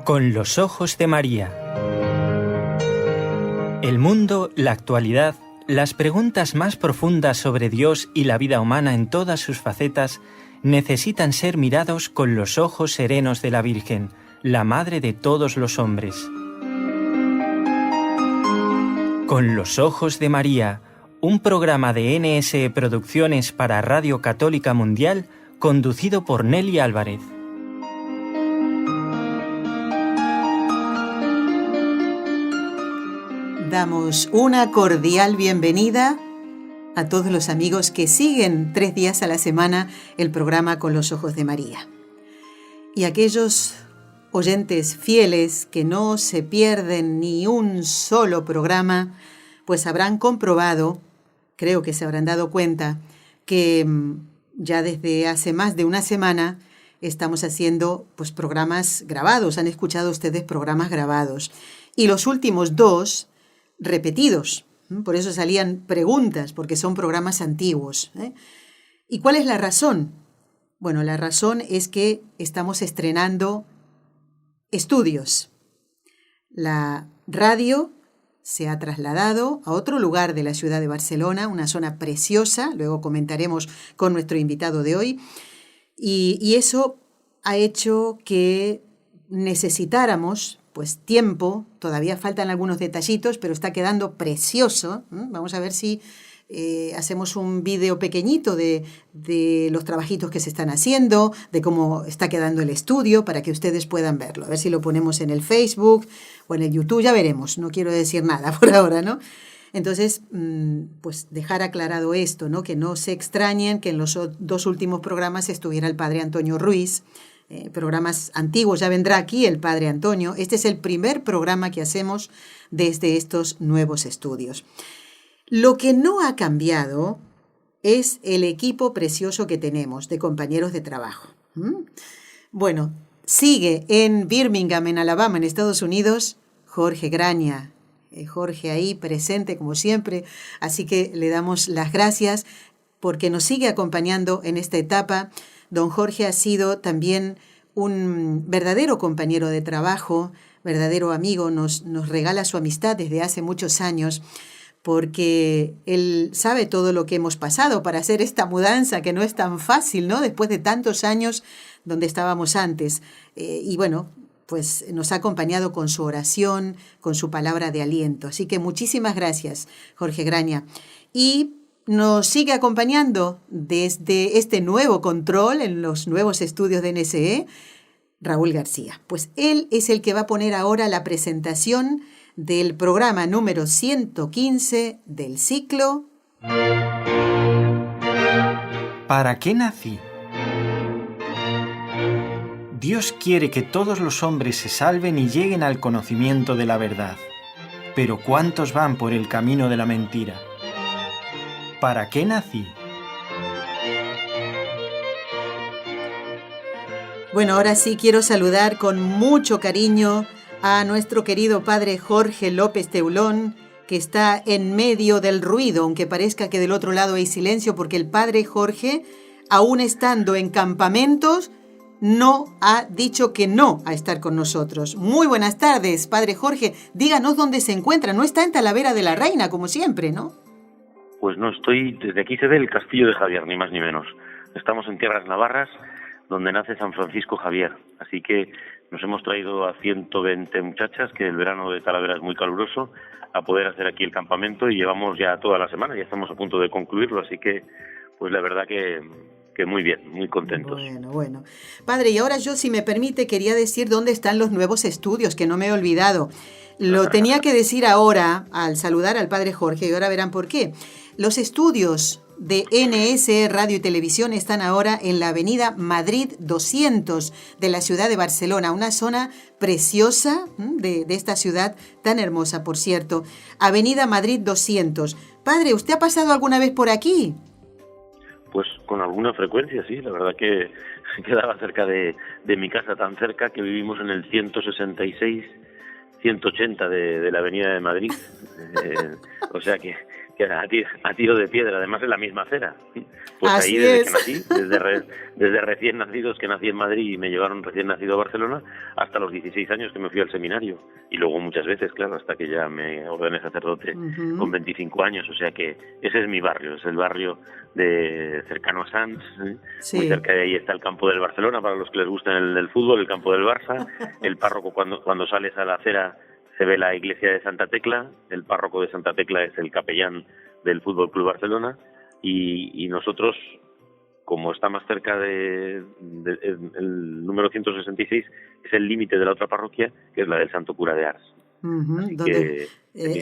Con los ojos de María. El mundo, la actualidad, las preguntas más profundas sobre Dios y la vida humana en todas sus facetas necesitan ser mirados con los ojos serenos de la Virgen, la Madre de todos los hombres. Con los ojos de María, un programa de NSE Producciones para Radio Católica Mundial, conducido por Nelly Álvarez. Damos una cordial bienvenida a todos los amigos que siguen 3 días a la semana el programa Con los Ojos de María. Y aquellos oyentes fieles que no se pierden ni un solo programa, pues habrán comprobado, creo que se habrán dado cuenta, que ya desde hace más de una semana estamos haciendo pues programas grabados. Han escuchado ustedes programas grabados. Y los últimos 2 repetidos. Por eso salían preguntas, porque son programas antiguos. ¿Y cuál es la razón? Bueno, la razón es que estamos estrenando estudios. La radio se ha trasladado a otro lugar de la ciudad de Barcelona, una zona preciosa, luego comentaremos con nuestro invitado de hoy, y eso ha hecho que necesitáramos pues tiempo, todavía faltan algunos detallitos, pero está quedando precioso. Vamos a ver si hacemos un vídeo pequeñito de los trabajitos que se están haciendo, de cómo está quedando el estudio, para que ustedes puedan verlo. A ver si lo ponemos en el Facebook o en el YouTube, ya veremos, no quiero decir nada por ahora, ¿no? Entonces, pues dejar aclarado esto, ¿no? Que no se extrañen que en los 2 últimos programas estuviera el padre Antonio Ruiz. Programas antiguos, ya vendrá aquí el padre Antonio. Este es el primer programa que hacemos desde estos nuevos estudios. Lo que no ha cambiado es el equipo precioso que tenemos de compañeros de trabajo. Bueno, sigue en Birmingham, en Alabama, en Estados Unidos, Jorge Graña. Jorge ahí presente como siempre, así que le damos las gracias porque nos sigue acompañando en esta etapa. Don Jorge ha sido también un verdadero compañero de trabajo, verdadero amigo, nos regala su amistad desde hace muchos años, porque él sabe todo lo que hemos pasado para hacer esta mudanza, que no es tan fácil, ¿no? Después de tantos años donde estábamos antes. Y bueno, pues nos ha acompañado con su oración, con su palabra de aliento. Así que muchísimas gracias, Jorge Graña. Y nos sigue acompañando desde este nuevo control en los nuevos estudios de NSE, Raúl García. Pues él es el que va a poner ahora la presentación del programa número 115 del ciclo ¿Para qué nací? Dios quiere que todos los hombres se salven y lleguen al conocimiento de la verdad. Pero ¿cuántos van por el camino de la mentira? ¿Para qué nací? Bueno, ahora sí quiero saludar con mucho cariño a nuestro querido padre Jorge López Teulón, que está en medio del ruido, aunque parezca que del otro lado hay silencio, porque el padre Jorge, aún estando en campamentos, no ha dicho que no a estar con nosotros. Muy buenas tardes, padre Jorge. Díganos dónde se encuentra. No está en Talavera de la Reina, como siempre, ¿no? Pues no estoy, desde aquí se ve el castillo de Javier, ni más ni menos. Estamos en tierras navarras, donde nace San Francisco Javier. Así que nos hemos traído a 120 muchachas, que el verano de Talavera es muy caluroso, a poder hacer aquí el campamento, y llevamos ya toda la semana, ya estamos a punto de concluirlo, así que pues la verdad que muy bien, muy contentos. Bueno. Padre, y ahora yo, si me permite, quería decir dónde están los nuevos estudios, que no me he olvidado. Lo tenía que decir ahora, al saludar al padre Jorge, y ahora verán por qué. Los estudios de NSE Radio y Televisión están ahora en la avenida Madrid 200 de la ciudad de Barcelona, una zona preciosa de esta ciudad tan hermosa, por cierto. Avenida Madrid 200. Padre, ¿usted ha pasado alguna vez por aquí? Pues con alguna frecuencia, sí. La verdad que quedaba cerca de mi casa, tan cerca que vivimos en el 166, 180 de la avenida de Madrid. O sea que que era a tiro de piedra, además en la misma acera. Pues Así ahí desde es. que nací, desde recién nacidos, que nací en Madrid y me llevaron recién nacido a Barcelona, hasta los 16 años que me fui al seminario. Y luego muchas veces, claro, hasta que ya me ordené sacerdote con 25 años. O sea que ese es mi barrio, es el barrio de cercano a Sants, Sí. muy cerca de ahí está el campo del Barcelona, para los que les gusta el fútbol, el campo del Barça. El párroco, cuando sales a la acera, se ve la iglesia de Santa Tecla. El párroco de Santa Tecla es el capellán del Fútbol Club Barcelona, y nosotros, como está más cerca el número 166, es el límite de la otra parroquia, que es la del Santo Cura de Ars. Así que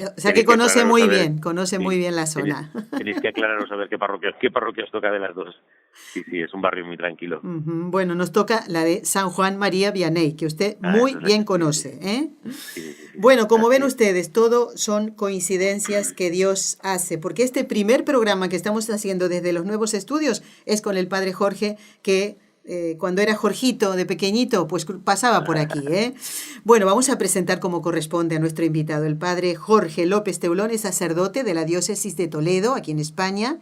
o sea que conoce muy bien, muy bien la tenéis, zona. tenéis que aclararos a ver qué parroquia os toca de las dos. Sí, es un barrio muy tranquilo. Bueno, nos toca la de San Juan María Vianney, que usted muy Eso es bien sí, conoce, ¿eh? Sí. Bueno, como Así ven es. ustedes, todo son coincidencias que Dios hace, porque este primer programa que estamos haciendo desde los nuevos estudios es con el padre Jorge, que cuando era Jorgito de pequeñito, pues pasaba por aquí, ¿eh? Bueno, vamos a presentar como corresponde a nuestro invitado. El padre Jorge López Teulón es sacerdote de la diócesis de Toledo, aquí en España,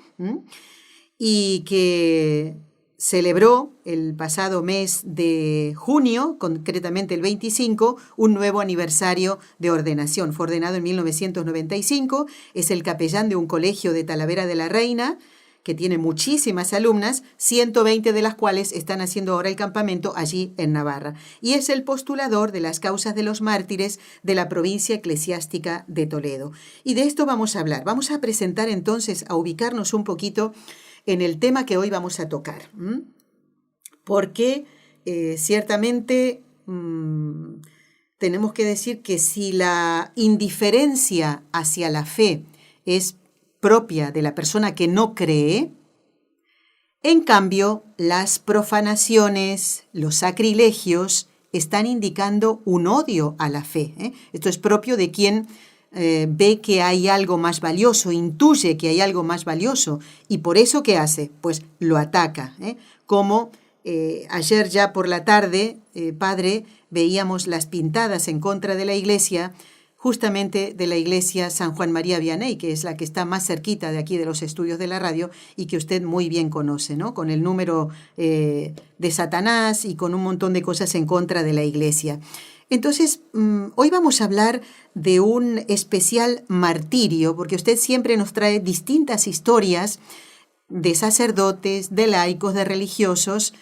y que celebró el pasado mes de junio, concretamente el 25, un nuevo aniversario de ordenación. Fue ordenado en 1995, es el capellán de un colegio de Talavera de la Reina, que tiene muchísimas alumnas, 120 de las cuales están haciendo ahora el campamento allí en Navarra. Y es el postulador de las causas de los mártires de la provincia eclesiástica de Toledo. Y de esto vamos a hablar. Vamos a presentar entonces, a ubicarnos un poquito en el tema que hoy vamos a tocar. Porque ciertamente tenemos que decir que si la indiferencia hacia la fe es propia de la persona que no cree, en cambio, las profanaciones, los sacrilegios, están indicando un odio a la fe. Esto es propio de quien ve que hay algo más valioso, intuye que hay algo más valioso, y por eso, ¿qué hace? Pues lo ataca. Como ayer ya por la tarde, padre, veíamos las pintadas en contra de la iglesia, justamente de la iglesia San Juan María Vianney, que es la que está más cerquita de aquí de los estudios de la radio y que usted muy bien conoce, ¿no? Con el número de Satanás y con un montón de cosas en contra de la iglesia. Entonces, hoy vamos a hablar de un especial martirio, porque usted siempre nos trae distintas historias de sacerdotes, de laicos, de religiosos,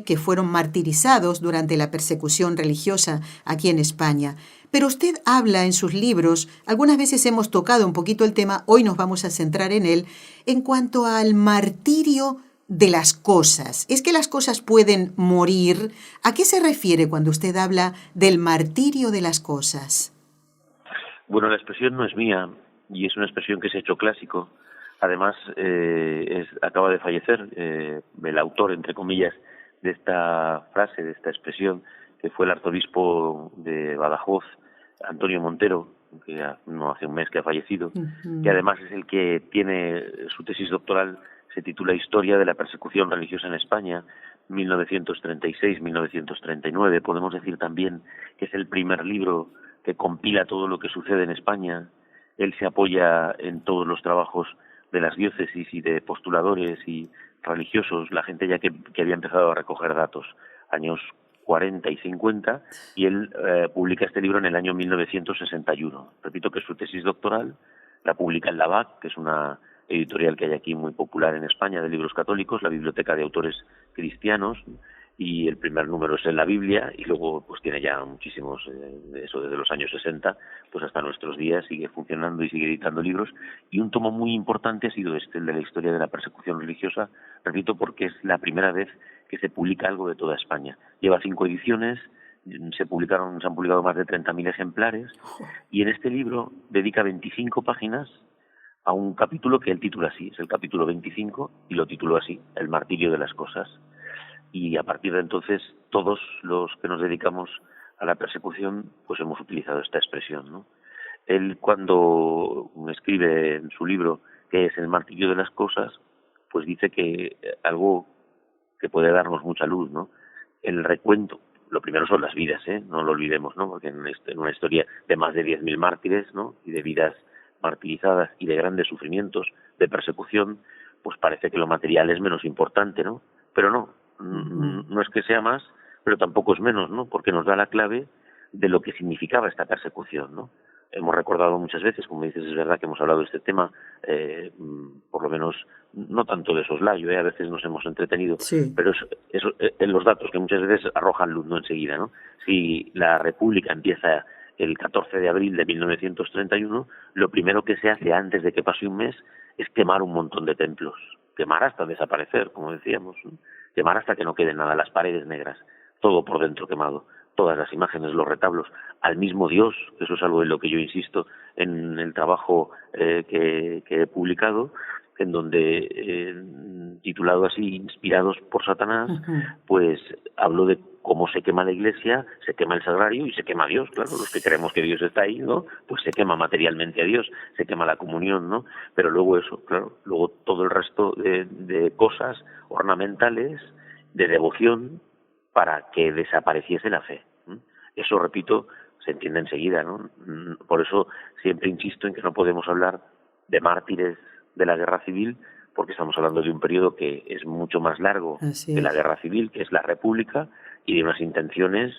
que fueron martirizados durante la persecución religiosa aquí en España. Pero usted habla en sus libros, algunas veces hemos tocado un poquito el tema, hoy nos vamos a centrar en él, en cuanto al martirio de las cosas. ¿Es que las cosas pueden morir? ¿A qué se refiere cuando usted habla del martirio de las cosas? Bueno, la expresión no es mía y es una expresión que se ha hecho clásico. Además, acaba de fallecer el autor, entre comillas, de esta frase, de esta expresión, que fue el arzobispo de Badajoz, Antonio Montero, que no hace un mes que ha fallecido, que además es el que tiene su tesis doctoral, se titula Historia de la persecución religiosa en España, 1936-1939. Podemos decir también que es el primer libro que compila todo lo que sucede en España. Él se apoya en todos los trabajos de las diócesis y de postuladores y religiosos, la gente ya que había empezado a recoger datos, años 40 y 50, y él publica este libro en el año 1961. Repito que su tesis doctoral la publica en la BAC, que es una editorial que hay aquí muy popular en España de libros católicos, la Biblioteca de Autores Cristianos, y el primer número es en la Biblia, y luego pues tiene ya muchísimos, eso desde los años 60, pues hasta nuestros días sigue funcionando y sigue editando libros, y un tomo muy importante ha sido este, el de la historia de la persecución religiosa, repito, porque es la primera vez que se publica algo de toda España. Lleva 5 ediciones, se han publicado más de 30.000 ejemplares, y en este libro dedica 25 páginas a un capítulo que él titula así, es el capítulo 25, y lo tituló así, El martirio de las cosas. Y a partir de entonces todos los que nos dedicamos a la persecución pues hemos utilizado esta expresión, ¿no? Él cuando escribe en su libro que es el martirio de las cosas, pues dice que algo que puede darnos mucha luz, ¿no? El recuento, lo primero son las vidas, no lo olvidemos, ¿no? Porque en una historia de más de 10.000 mártires, ¿no? Y de vidas martirizadas y de grandes sufrimientos, de persecución, pues parece que lo material es menos importante, ¿no? Pero no, no es que sea más, pero tampoco es menos, ¿no? Porque nos da la clave de lo que significaba esta persecución, ¿no? Hemos recordado muchas veces, como dices, es verdad que hemos hablado de este tema, por lo menos no tanto de soslayo, a veces nos hemos entretenido, Sí. pero en los datos que muchas veces arrojan luz, no enseguida, ¿no? Si la República empieza el 14 de abril de 1931, lo primero que se hace antes de que pase un mes es quemar un montón de templos, quemar hasta desaparecer, como decíamos, ¿no? Quemar hasta que no quede nada, las paredes negras, todo por dentro quemado, todas las imágenes, los retablos, al mismo Dios, eso es algo en lo que yo insisto en el trabajo que he publicado, en donde, titulado así, Inspirados por Satanás, pues hablo de cómo se quema la iglesia, se quema el sagrario y se quema Dios, claro, los que creemos que Dios está ahí, ¿no? Pues se quema materialmente a Dios, se quema la comunión, ¿no? Pero luego eso, claro, luego todo el resto de cosas ornamentales, de devoción, para que desapareciese la fe. Eso, repito, se entiende enseguida, ¿no? Por eso siempre insisto en que no podemos hablar de mártires de la guerra civil, porque estamos hablando de un periodo que es mucho más largo que la guerra civil, que es la República, y de unas intenciones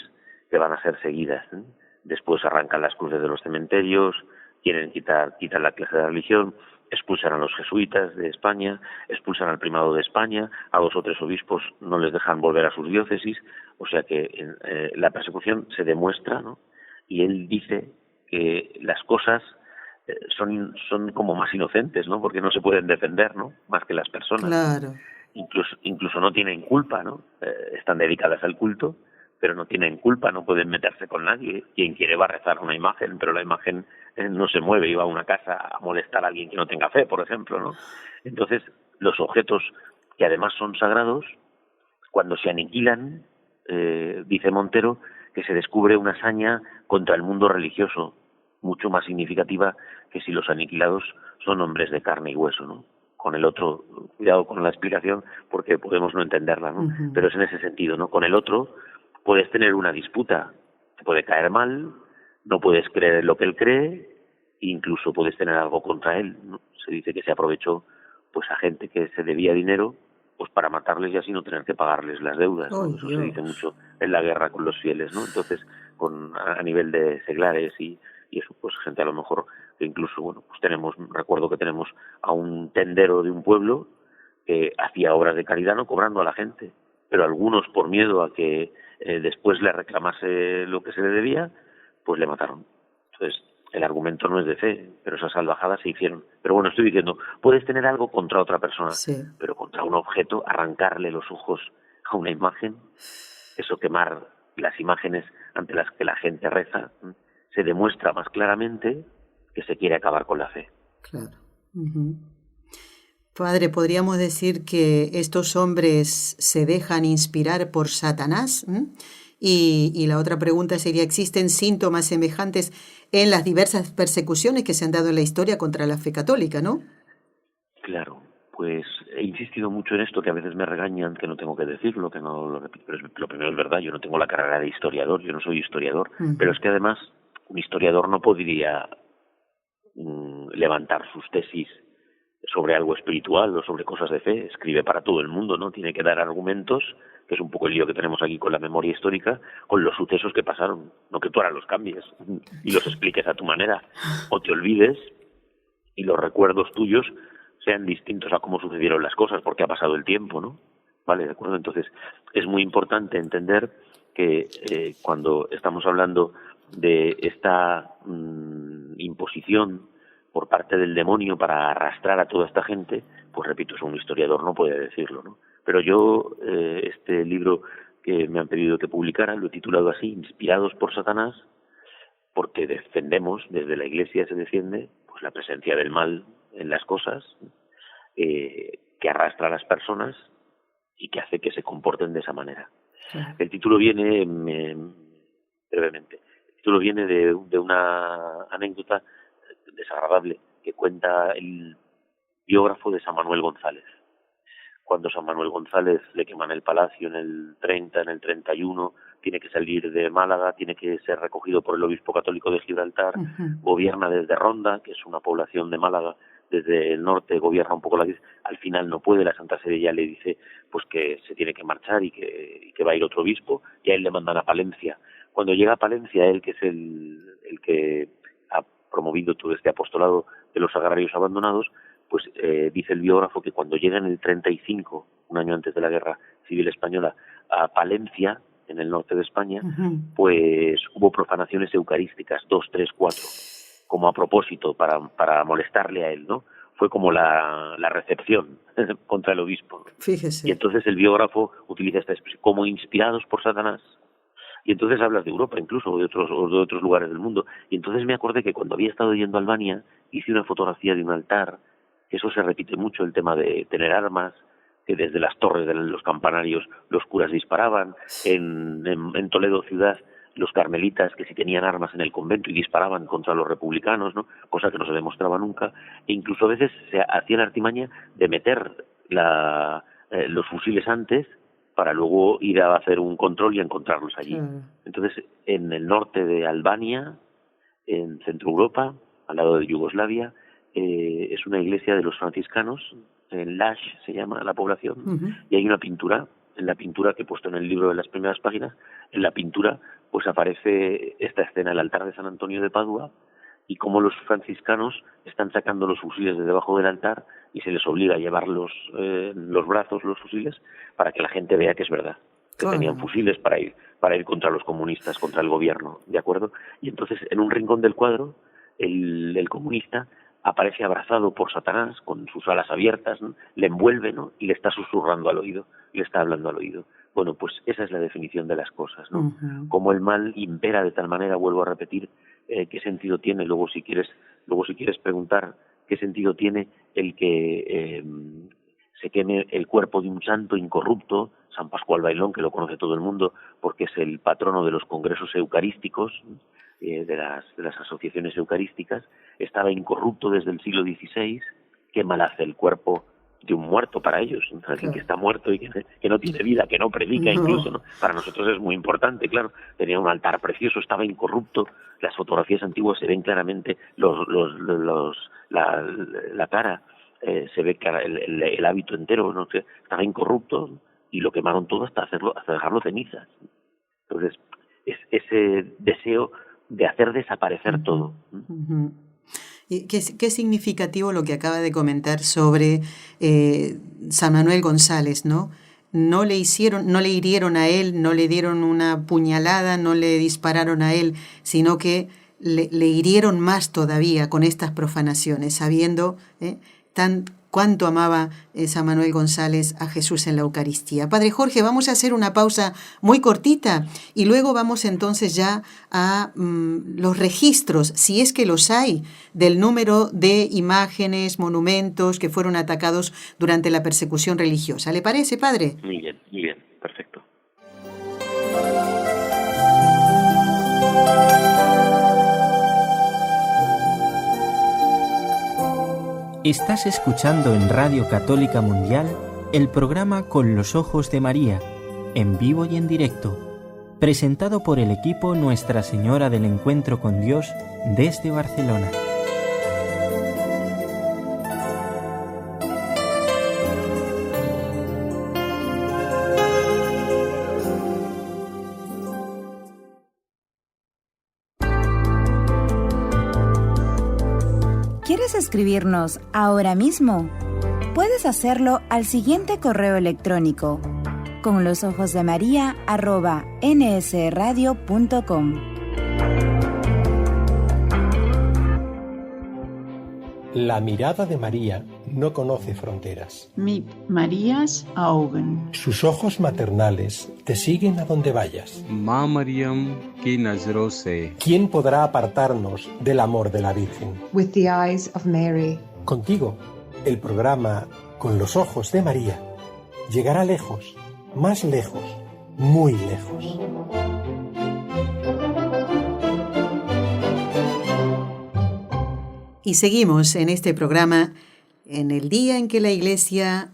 que van a ser seguidas, ¿eh? Después arrancan las cruces de los cementerios, quieren quitar la clase de religión, expulsan a los jesuitas de España, expulsan al primado de España, a 2 o 3 obispos no les dejan volver a sus diócesis, o sea que la persecución se demuestra, ¿no? Y él dice que las cosas son como más inocentes, ¿no? Porque no se pueden defender, ¿no? Más que las personas. Claro. Incluso no tienen culpa, ¿no? Están dedicadas al culto, pero no tienen culpa, no pueden meterse con nadie. Quien quiere va a rezar una imagen, pero la imagen no se mueve y va a una casa a molestar a alguien que no tenga fe, por ejemplo, ¿no? Entonces, los objetos que además son sagrados, cuando se aniquilan, dice Montero, que se descubre una hazaña contra el mundo religioso, mucho más significativa que si los aniquilados son hombres de carne y hueso, ¿no? Con el otro, cuidado con la explicación porque podemos no entenderla, ¿no? Pero es en ese sentido, ¿no? Con el otro puedes tener una disputa, te puede caer mal, no puedes creer en lo que él cree, incluso puedes tener algo contra él, ¿no? Se dice que se aprovechó pues a gente que se debía dinero pues para matarles y así no tener que pagarles las deudas, ¿no? Eso se dice mucho en la guerra con los fieles, ¿no? Entonces, a nivel de seglares y eso, pues gente a lo mejor que incluso, bueno, pues recuerdo que tenemos a un tendero de un pueblo que hacía obras de caridad no cobrando a la gente, pero algunos por miedo a que después le reclamase lo que se le debía, pues le mataron. Entonces, el argumento no es de fe, pero esas salvajadas se hicieron. Pero bueno, estoy diciendo, puedes tener algo contra otra persona, pero contra un objeto, arrancarle los ojos a una imagen, eso, quemar las imágenes ante las que la gente reza, se demuestra más claramente que se quiere acabar con la fe. Claro. Padre, ¿podríamos decir que estos hombres se dejan inspirar por Satanás? Y la otra pregunta sería, ¿existen síntomas semejantes en las diversas persecuciones que se han dado en la historia contra la fe católica, no? Claro, pues he insistido mucho en esto, que a veces me regañan, que no tengo que decirlo, que no lo repito, pero lo primero es verdad, yo no tengo la carrera de historiador, yo no soy historiador, pero es que además un historiador no podría levantar sus tesis sobre algo espiritual o sobre cosas de fe, escribe para todo el mundo, ¿no? Tiene que dar argumentos, que es un poco el lío que tenemos aquí con la memoria histórica, con los sucesos que pasaron, no que tú ahora los cambies y los expliques a tu manera, o te olvides y los recuerdos tuyos sean distintos a cómo sucedieron las cosas, porque ha pasado el tiempo, ¿no? Vale, de acuerdo. Entonces, es muy importante entender que cuando estamos hablando de esta imposición por parte del demonio para arrastrar a toda esta gente, pues repito, un historiador no puede decirlo, ¿no? Pero yo, este libro que me han pedido que publicara, lo he titulado así, Inspirados por Satanás, porque defendemos, desde la Iglesia se defiende, pues la presencia del mal en las cosas, que arrastra a las personas y que hace que se comporten de esa manera. Claro. El título viene, brevemente, el título viene de una anécdota desagradable que cuenta el biógrafo de San Manuel González. cuando San Manuel González le queman el palacio en el 30, en el 31, tiene que salir de Málaga, tiene que ser recogido por el obispo católico de Gibraltar, gobierna desde Ronda, que es una población de Málaga, desde el norte gobierna un poco la isla, al final no puede, la Santa Sede ya le dice pues que se tiene que marchar y que va a ir otro obispo, y a él le mandan a Palencia. Cuando llega a Palencia, él, que es el que ha promovido todo este apostolado de los agrarios abandonados, pues dice el biógrafo que cuando llega en el 35, un año antes de la Guerra Civil Española, a Palencia, en el norte de España, pues hubo profanaciones eucarísticas, 2, 3, 4, como a propósito, para molestarle a él, ¿no? Fue como la recepción contra el obispo. Fíjese. Y entonces el biógrafo utiliza esta expresión, como inspirados por Satanás. Y entonces hablas de Europa incluso, o de otros lugares del mundo. Y entonces me acordé que cuando había estado yendo a Albania, hice una fotografía de un altar. Eso se repite mucho, el tema de tener armas, que desde las torres de los campanarios los curas disparaban. En Toledo ciudad, los carmelitas, que si tenían armas en el convento y disparaban contra los republicanos, ¿no? Cosa que no se demostraba nunca. E incluso a veces se hacía la artimaña de meter los fusiles antes para luego ir a hacer un control y a encontrarlos allí. Entonces, en el norte de Albania, en Centro Europa, al lado de Yugoslavia, es una iglesia de los franciscanos, en Lash se llama la población, y hay una pintura, en la pintura que he puesto en el libro de las primeras páginas, en la pintura pues aparece esta escena, el altar de San Antonio de Padua, y cómo los franciscanos están sacando los fusiles de debajo del altar y se les obliga a llevar los brazos, los fusiles, para que la gente vea que es verdad, que tenían fusiles para ir contra los comunistas, contra el gobierno, ¿de acuerdo? Y entonces, en un rincón del cuadro, el comunista aparece abrazado por Satanás, con sus alas abiertas, ¿no? Le envuelve, ¿no? Y le está susurrando al oído, le está hablando al oído. Bueno, pues esa es la definición de las cosas, ¿no? Como el mal impera de tal manera, vuelvo a repetir, qué sentido tiene, luego si quieres preguntar qué sentido tiene el que se queme el cuerpo de un santo incorrupto, San Pascual Bailón, que lo conoce todo el mundo, porque es el patrono de los congresos eucarísticos, de las asociaciones eucarísticas, estaba incorrupto desde el siglo XVI. Qué mal hace el cuerpo de un muerto para ellos, alguien que está muerto y que no tiene vida, que no predica incluso, ¿no? Para nosotros es muy importante, claro. Tenía un altar precioso, estaba incorrupto. Las fotografías antiguas se ven claramente la cara, se ve el hábito entero, ¿no? Estaba incorrupto y lo quemaron todo hasta dejarlo cenizas. Entonces, es ese deseo de hacer desaparecer todo. Y qué significativo lo que acaba de comentar sobre San Manuel González, ¿no? No le hirieron a él, no le dieron una puñalada, no le dispararon a él, sino que le hirieron más todavía con estas profanaciones, sabiendo cuánto amaba San Manuel González a Jesús en la Eucaristía. Padre Jorge, vamos a hacer una pausa muy cortita y luego vamos entonces ya a los registros, si es que los hay, del número de imágenes, monumentos que fueron atacados durante la persecución religiosa. ¿Le parece, Padre? Muy bien, perfecto. Estás escuchando en Radio Católica Mundial el programa Con los Ojos de María, en vivo y en directo, presentado por el equipo Nuestra Señora del Encuentro con Dios desde Barcelona. ¿Quieres escribirnos ahora mismo? Puedes hacerlo al siguiente correo electrónico: conlosojosdemaria@nsradio.com. La mirada de María no conoce fronteras. Mit Marias Augen. Sus ojos maternales te siguen a donde vayas. माँ मरियम की नजरों से ¿Quién podrá apartarnos del amor de la Virgen? With the eyes of Mary. Contigo, el programa Con los Ojos de María llegará lejos, más lejos, muy lejos. Y seguimos en este programa en el día en que la Iglesia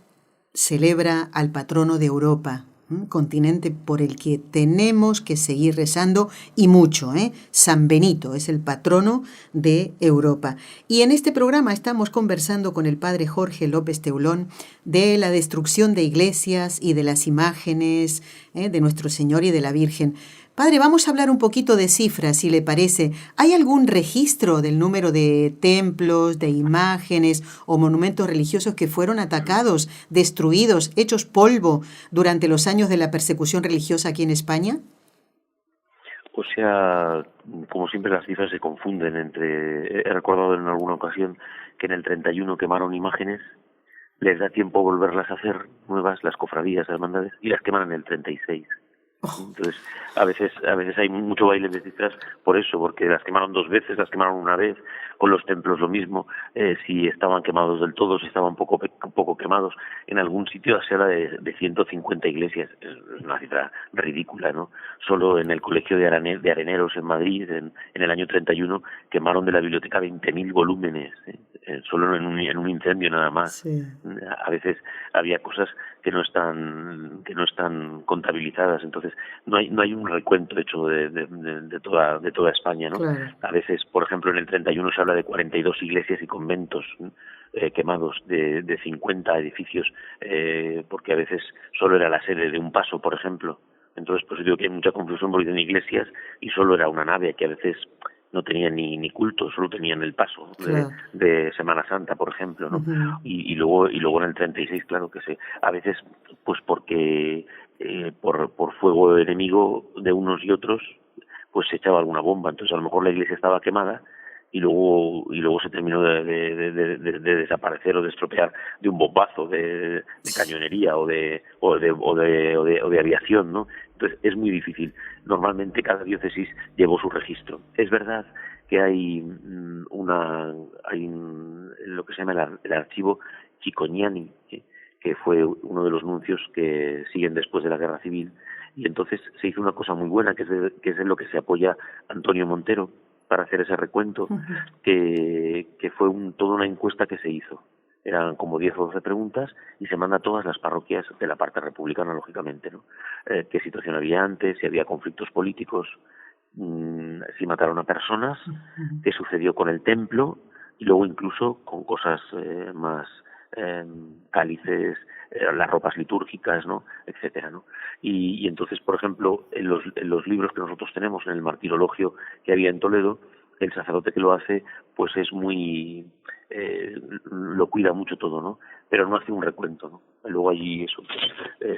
celebra al patrono de Europa, continente por el que tenemos que seguir rezando y mucho. San Benito es el patrono de Europa. Y en este programa estamos conversando con el padre Jorge López Teulón de la destrucción de iglesias y de las imágenes de Nuestro Señor y de la Virgen. Padre, vamos a hablar un poquito de cifras, si le parece. ¿Hay algún registro del número de templos, de imágenes o monumentos religiosos que fueron atacados, destruidos, hechos polvo durante los años de la persecución religiosa aquí en España? O sea, como siempre las cifras se confunden He recordado en alguna ocasión que en el 31 quemaron imágenes, les da tiempo a volverlas a hacer nuevas, las cofradías, las hermandades, y las queman en el 36. Entonces, a veces hay mucho baile de cifras por eso, porque las quemaron 2 veces, las quemaron una vez, con los templos lo mismo, si estaban quemados del todo, si estaban un poco quemados. En algún sitio se habla de 150 iglesias, es una cifra ridícula, ¿no? Solo en el colegio de Areneros en Madrid, en el año 31, quemaron de la biblioteca 20.000 volúmenes, solo en un incendio nada más. Sí. A veces había cosas que no están contabilizadas, entonces no hay un recuento hecho de toda España, ¿no? Claro. A veces, por ejemplo, en el 31 se habla de 42 iglesias y conventos quemados, de 50 edificios, porque a veces solo era la sede de un paso, por ejemplo. Entonces, pues digo que hay mucha confusión porque en iglesias y solo era una nave que a veces no tenían ni culto, solo tenían el paso de Semana Santa, por ejemplo, ¿no? Uh-huh. Y luego en el 36, claro que a veces, pues porque por fuego enemigo de unos y otros, pues se echaba alguna bomba, entonces a lo mejor la iglesia estaba quemada y luego se terminó de desaparecer o de estropear de un bombazo de cañonería o de aviación, ¿no? Entonces es muy difícil. Normalmente cada diócesis llevó su registro. Es verdad que hay lo que se llama el archivo Cicognani, que fue uno de los nuncios que siguen después de la Guerra Civil, y entonces se hizo una cosa muy buena, que es en lo que se apoya Antonio Montero para hacer ese recuento, Uh-huh. que fue toda una encuesta que se hizo. Eran como 10 o 12 preguntas y se manda a todas las parroquias de la parte republicana, lógicamente, ¿no? ¿Qué situación había antes? Si había conflictos políticos, si mataron a personas, Uh-huh. qué sucedió con el templo, y luego incluso con cosas más cálices, las ropas litúrgicas, ¿no? Etcétera, ¿no? Y entonces, por ejemplo, en los libros que nosotros tenemos, en el martirologio que había en Toledo, el sacerdote que lo hace, pues es muy lo cuida mucho todo, ¿no? Pero no hace un recuento, ¿no? Luego allí eso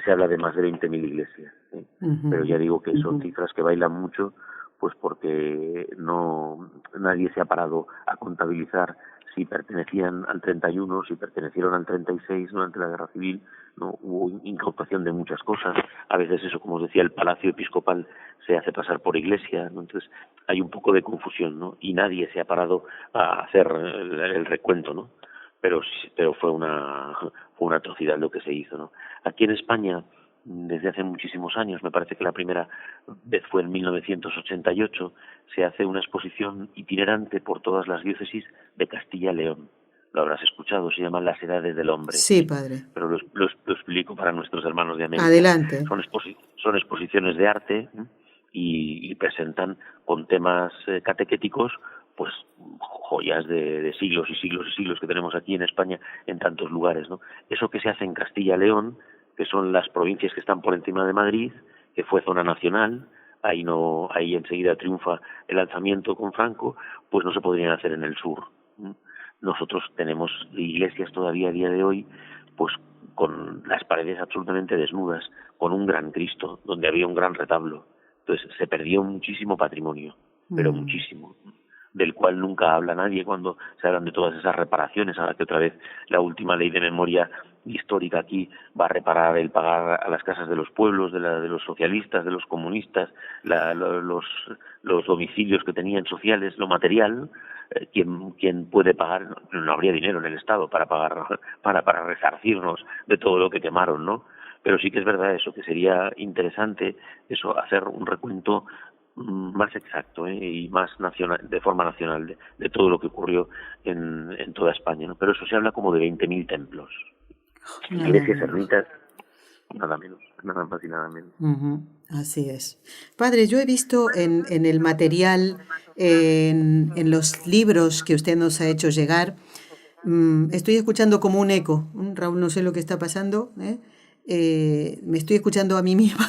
se habla de más de 20.000 iglesias, ¿sí? Uh-huh. Pero ya digo que son Uh-huh. cifras que bailan mucho, pues porque nadie se ha parado a contabilizar si pertenecían al 31, si pertenecieron al 36 durante la Guerra Civil, ¿no? Hubo incautación de muchas cosas. A veces eso, como os decía, el palacio episcopal se hace pasar por iglesia, ¿no? Entonces hay un poco de confusión, ¿no? Y nadie se ha parado a hacer el recuento, ¿no? Pero fue una atrocidad lo que se hizo, ¿no? Aquí en España, desde hace muchísimos años, me parece que la primera vez fue en 1988, se hace una exposición itinerante por todas las diócesis de Castilla y León. Lo habrás escuchado, se llaman Las Edades del Hombre. Sí, padre. Pero lo explico para nuestros hermanos de América. Adelante. Son exposiciones de arte y presentan con temas catequéticos, pues joyas de siglos y siglos y siglos que tenemos aquí en España en tantos lugares, ¿no? Eso que se hace en Castilla y León, que son las provincias que están por encima de Madrid, que fue zona nacional, ahí enseguida triunfa el alzamiento con Franco, pues no se podrían hacer en el sur. Nosotros tenemos iglesias todavía a día de hoy, pues con las paredes absolutamente desnudas, con un gran Cristo, donde había un gran retablo. Entonces se perdió muchísimo patrimonio, pero muchísimo, del cual nunca habla nadie cuando se hablan de todas esas reparaciones. Ahora que otra vez la última ley de memoria histórica aquí va a reparar el pagar a las casas de los pueblos, de los socialistas, de los comunistas, los domicilios que tenían sociales, lo material. ¿Quién puede pagar? No habría dinero en el Estado para pagar, para resarcirnos de todo lo que quemaron, ¿no? Pero sí que es verdad eso, que sería interesante eso, hacer un recuento más exacto y más nacional, de forma nacional, de todo lo que ocurrió en toda España, ¿no? Pero eso se habla como de 20.000 templos. iglesias, ermitas, nada menos, nada más y nada menos. Así es. Padre, yo he visto en el material, en los libros que usted nos ha hecho llegar, estoy escuchando como un eco. Raúl, no sé lo que está pasando, ¿eh? Me estoy escuchando a mí misma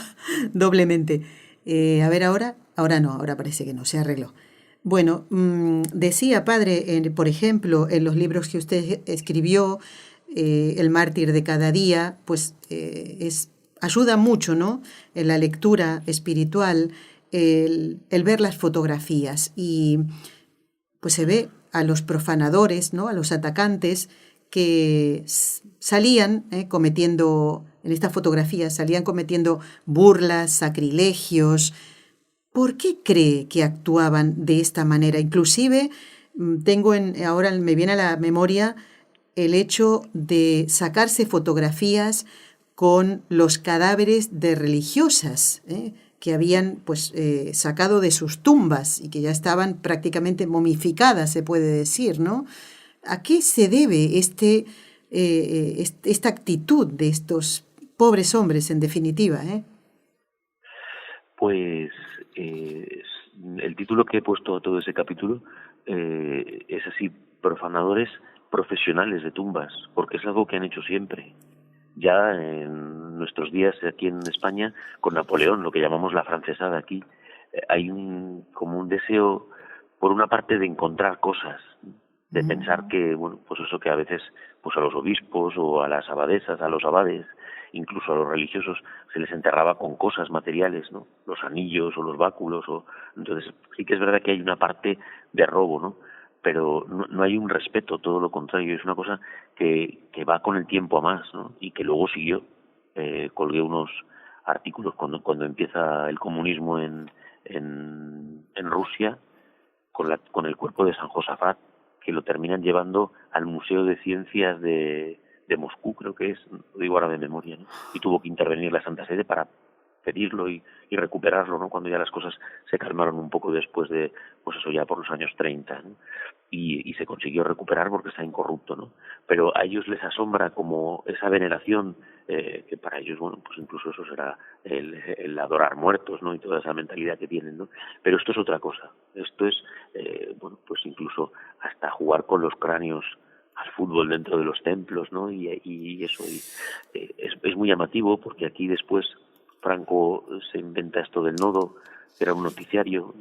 doblemente. A ver ahora no, ahora parece que no, se arregló. Bueno, decía, padre, por ejemplo, en los libros que usted escribió, El mártir de cada día, pues ayuda mucho, ¿no? En la lectura espiritual, el ver las fotografías y pues se ve a los profanadores, ¿no? A los atacantes que salían cometiendo, en estas fotografías, salían cometiendo burlas, sacrilegios. ¿Por qué cree que actuaban de esta manera? Inclusive ahora me viene a la memoria el hecho de sacarse fotografías con los cadáveres de religiosas, que habían pues sacado de sus tumbas y que ya estaban prácticamente momificadas, se puede decir, ¿no? ¿A qué se debe esta actitud de estos pobres hombres, en definitiva? Pues el título que he puesto a todo ese capítulo es así: profanadores profesionales de tumbas, porque es algo que han hecho siempre. Ya en nuestros días aquí en España, con Napoleón, lo que llamamos la francesada aquí, hay como un deseo, por una parte, de encontrar cosas, de pensar que, bueno, pues eso, que a veces pues a los obispos o a las abadesas, a los abades, incluso a los religiosos, se les enterraba con cosas materiales, ¿no? Los anillos o los báculos, entonces sí que es verdad que hay una parte de robo, ¿no? Pero no hay un respeto, todo lo contrario, es una cosa que va con el tiempo a más, ¿no? Y que luego siguió. Colgué unos artículos cuando empieza el comunismo en Rusia, con el cuerpo de San Josafat, que lo terminan llevando al Museo de Ciencias de Moscú, creo que es, lo digo ahora de memoria, ¿no? Y tuvo que intervenir la Santa Sede para pedirlo y recuperarlo, ¿no? Cuando ya las cosas se calmaron un poco después de, pues eso, ya por los años 30, ¿no? Y se consiguió recuperar porque está incorrupto, ¿no? Pero a ellos les asombra como esa veneración, que para ellos, bueno, pues incluso eso será el adorar muertos, ¿no? Y toda esa mentalidad que tienen, ¿no? Pero esto es otra cosa. Esto es, bueno, pues incluso hasta jugar con los cráneos al fútbol dentro de los templos, ¿no? Y eso es muy llamativo, porque aquí después Franco se inventa esto del Nodo, que era un noticiario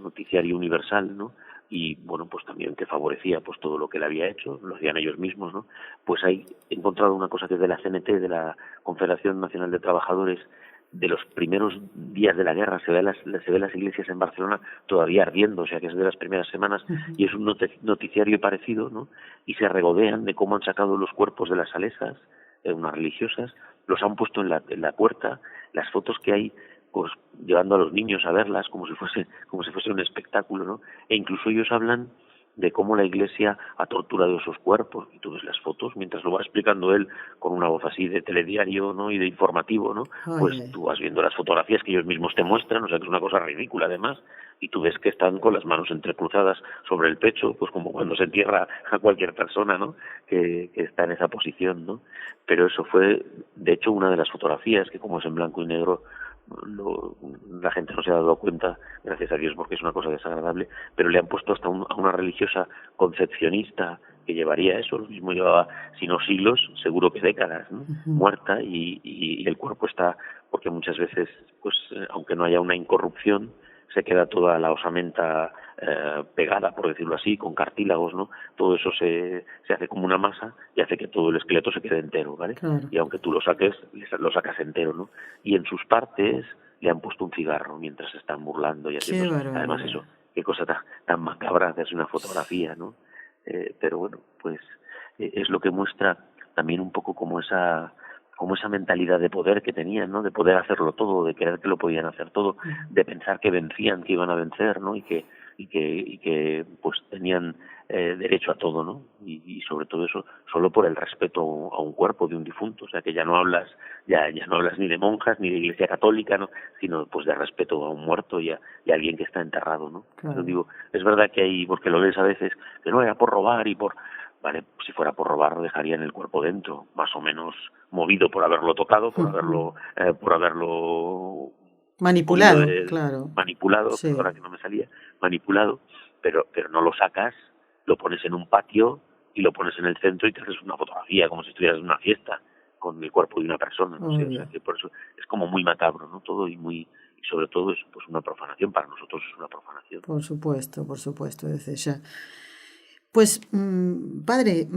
universal, ¿no? Y bueno, pues también que favorecía pues todo lo que él había hecho, lo hacían ellos mismos, ¿no? Pues hay encontrado una cosa que es de la CNT, de la Confederación Nacional de Trabajadores, de los primeros días de la guerra, se ve las iglesias en Barcelona todavía ardiendo, o sea que es de las primeras semanas, y es un noticiario parecido, ¿no? Y se regodean de cómo han sacado los cuerpos de las salesas, unas religiosas, los han puesto en la puerta, las fotos que hay, pues llevando a los niños a verlas como si fuese un espectáculo, ¿no? E incluso ellos hablan de cómo la Iglesia ha torturado esos cuerpos, y tú ves las fotos mientras lo va explicando él con una voz así de telediario, ¿no? Y de informativo, ¿no? Pues tú vas viendo las fotografías que ellos mismos te muestran, o sea que es una cosa ridícula además, y tú ves que están con las manos entrecruzadas sobre el pecho, pues como cuando se entierra a cualquier persona, ¿no? Que está en esa posición, ¿no? Pero eso fue, de hecho, una de las fotografías que, como es en blanco y negro, la gente no se ha dado cuenta, gracias a Dios, porque es una cosa desagradable, pero le han puesto hasta a una religiosa concepcionista que llevaría eso, lo mismo llevaba, si no siglos, seguro que décadas, ¿no? Muerta, y el cuerpo está, porque muchas veces, pues aunque no haya una incorrupción, se queda toda la osamenta pegada, por decirlo así, con cartílagos, ¿no? Todo eso se hace como una masa y hace que todo el esqueleto se quede entero, ¿vale? Claro. Y aunque tú lo saques, lo sacas entero, ¿no? Y en sus partes le han puesto un cigarro mientras se están burlando y haciendo. Además eso, qué cosa tan macabra hacerse una fotografía, ¿no? Pero bueno, pues es lo que muestra también un poco como esa mentalidad de poder que tenían, ¿no? De poder hacerlo todo, de creer que lo podían hacer todo, de pensar que vencían, que iban a vencer, ¿no? Y que pues tenían derecho a todo, ¿no? Y sobre todo eso, solo por el respeto a un cuerpo de un difunto, o sea que ya no hablas ni de monjas ni de Iglesia católica, ¿no? Sino pues de respeto a un muerto y a alguien que está enterrado, ¿no? Claro. Yo digo, es verdad que hay, porque lo ves a veces, que no era por robar y por ¿vale? Si fuera por robar, dejarían el cuerpo dentro, más o menos movido por haberlo tocado, por haberlo manipulado, claro. Manipulado, Sí. ahora que no me salía, manipulado, pero no lo sacas, lo pones en un patio y lo pones en el centro y te haces una fotografía como si estuvieras en una fiesta con el cuerpo de una persona, no sé, o sea, que por eso es como muy macabro, ¿no? Todo y sobre todo es pues una profanación, para nosotros es una profanación. Por supuesto, desde ya. Pues, padre,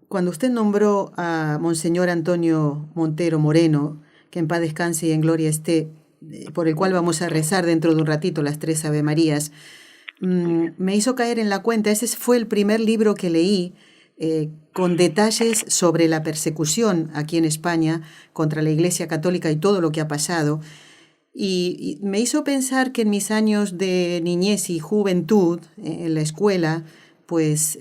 cuando usted nombró a Monseñor Antonio Montero Moreno, que en paz descanse y en gloria esté, por el cual vamos a rezar dentro de un ratito las 3 Ave Marías, me hizo caer en la cuenta, ese fue el primer libro que leí con detalles sobre la persecución aquí en España contra la Iglesia Católica y todo lo que ha pasado. Y me hizo pensar que en mis años de niñez y juventud, en la escuela, pues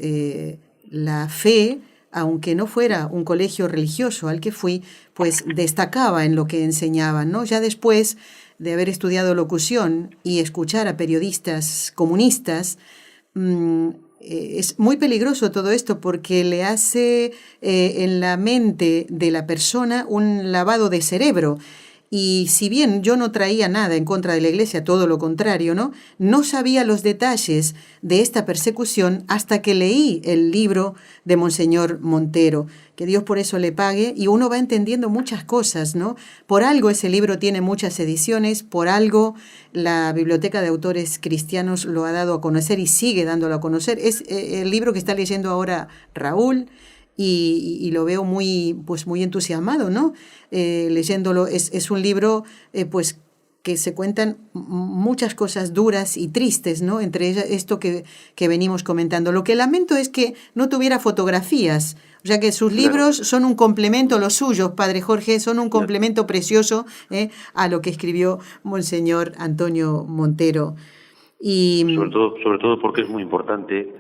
la fe, aunque no fuera un colegio religioso al que fui, pues destacaba en lo que enseñaban, ¿no? Ya después de haber estudiado locución y escuchar a periodistas comunistas, es muy peligroso todo esto porque le hace en la mente de la persona un lavado de cerebro. Y si bien yo no traía nada en contra de la Iglesia, todo lo contrario, ¿no? No sabía los detalles de esta persecución hasta que leí el libro de Monseñor Montero, que Dios por eso le pague, y uno va entendiendo muchas cosas, ¿no? Por algo ese libro tiene muchas ediciones, por algo la Biblioteca de Autores Cristianos lo ha dado a conocer y sigue dándolo a conocer. Es el libro que está leyendo ahora Raúl, y lo veo muy entusiasmado, ¿no? Leyéndolo, es un libro pues que se cuentan muchas cosas duras y tristes, ¿no? Entre ellas esto que venimos comentando. Lo que lamento es que no tuviera fotografías, o sea que sus libros son un complemento, los suyos, Padre Jorge, son un complemento precioso a lo que escribió Monseñor Antonio Montero. Y sobre todo porque es muy importante